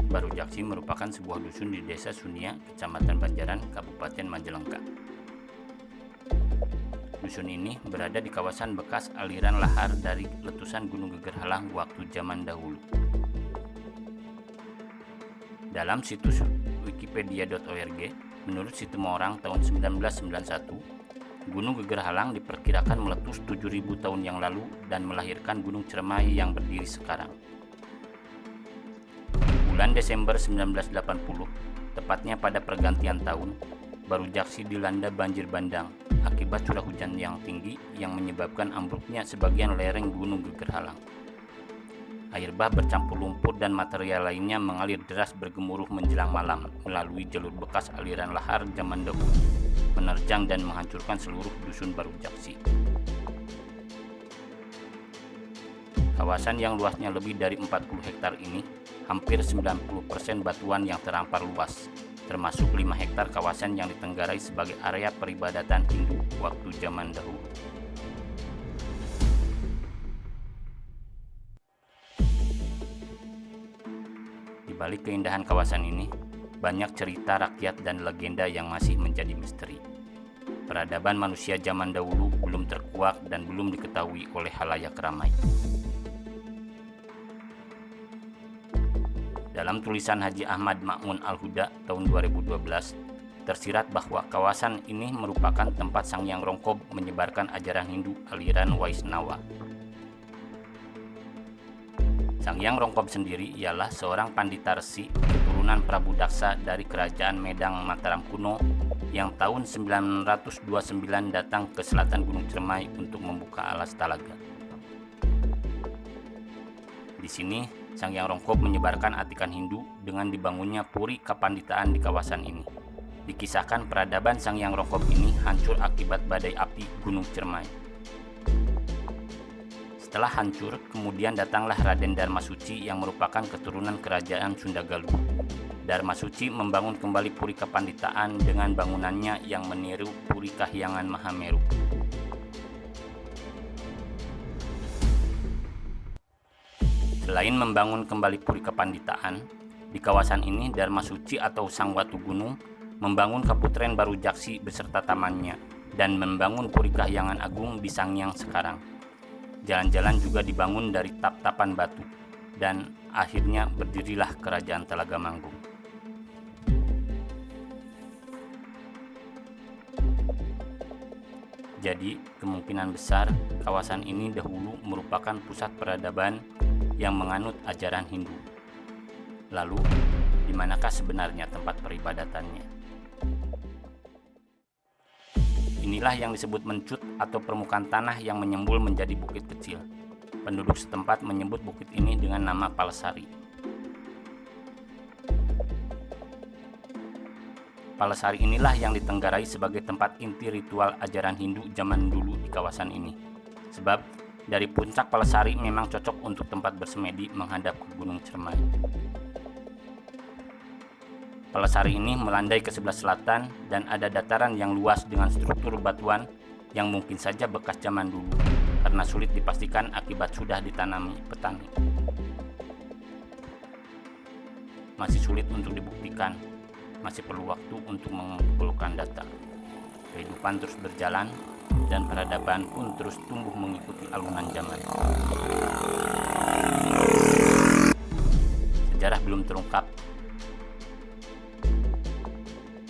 Barujaksi merupakan sebuah dusun di Desa Sunia, Kecamatan Banjaran, Kabupaten Majalengka. Dusun ini berada di kawasan bekas aliran lahar dari letusan Gunung Geger Halang waktu zaman dahulu. Dalam situs wikipedia.org, menurut Situmorang tahun 1991, Gunung Geger Halang diperkirakan meletus 7.000 tahun yang lalu dan melahirkan Gunung Ciremai yang berdiri sekarang. Bulan Desember 1980, tepatnya pada pergantian tahun, Barujaksi dilanda banjir bandang akibat curah hujan yang tinggi yang menyebabkan ambruknya sebagian lereng Gunung Geger Halang. Air bah bercampur lumpur dan material lainnya mengalir deras bergemuruh menjelang malam melalui jalur bekas aliran lahar zaman dahulu, menerjang dan menghancurkan seluruh dusun Barujaksi. Kawasan yang luasnya lebih dari 40 hektar ini, hampir 90% batuan yang terampar luas, termasuk 5 hektar kawasan yang ditenggarai sebagai area peribadatan Hindu waktu zaman dahulu. Di balik keindahan kawasan ini, banyak cerita rakyat dan legenda yang masih menjadi misteri. Peradaban manusia zaman dahulu belum terkuak dan belum diketahui oleh khalayak ramai. Dalam tulisan Haji Ahmad Ma'mun Al-Huda tahun 2012, tersirat bahwa kawasan ini merupakan tempat Sang Hyang Rongkob menyebarkan ajaran Hindu aliran Waisnawa. Sang Hyang Rongkob sendiri ialah seorang pandita resi keturunan Prabu Daksa dari Kerajaan Medang Mataram kuno yang tahun 929 datang ke selatan Gunung Ciremai untuk membuka alas talaga. Di sini, Sang Hyang Rongkob menyebarkan atikan Hindu dengan dibangunnya puri kapanditaan di kawasan ini. Dikisahkan peradaban Sang Hyang Rongkob ini hancur akibat badai api Gunung Ciremai. Setelah hancur, kemudian datanglah Raden Dharmasuci yang merupakan keturunan kerajaan Sunda Galuh. Dharmasuci membangun kembali puri kapanditaan dengan bangunannya yang meniru Puri Kahyangan Mahameru. Selain membangun kembali puri kapanditaan, di kawasan ini Dharmasuci atau Sang Watu Gunung membangun Kaputren Barujaksi beserta tamannya dan membangun Puri Kahyangan Agung di Sangiang sekarang. Jalan-jalan juga dibangun dari tap-tapan batu dan akhirnya berdirilah Kerajaan Talaga Manggung. Jadi, kemungkinan besar kawasan ini dahulu merupakan pusat peradaban yang menganut ajaran Hindu. Lalu, di manakah sebenarnya tempat peribadatannya? Inilah yang disebut mencut atau permukaan tanah yang menyembul menjadi bukit kecil. Penduduk setempat menyebut bukit ini dengan nama Palesari. Palesari inilah yang ditenggarai sebagai tempat inti ritual ajaran Hindu zaman dulu di kawasan ini. Sebab dari puncak Palesari memang cocok untuk tempat bersemedi menghadap ke Gunung Ciremai. Palesari ini melandai ke sebelah selatan dan ada dataran yang luas dengan struktur batuan yang mungkin saja bekas zaman dulu karena sulit dipastikan akibat sudah ditanami petani. Masih sulit untuk dibuktikan, masih perlu waktu untuk mengumpulkan data. Kehidupan terus berjalan dan peradaban pun terus tumbuh mengikuti alunan zaman. Sejarah belum terungkap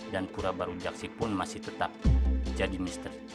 dan Pura Barujaksi pun masih tetap jadi misteri.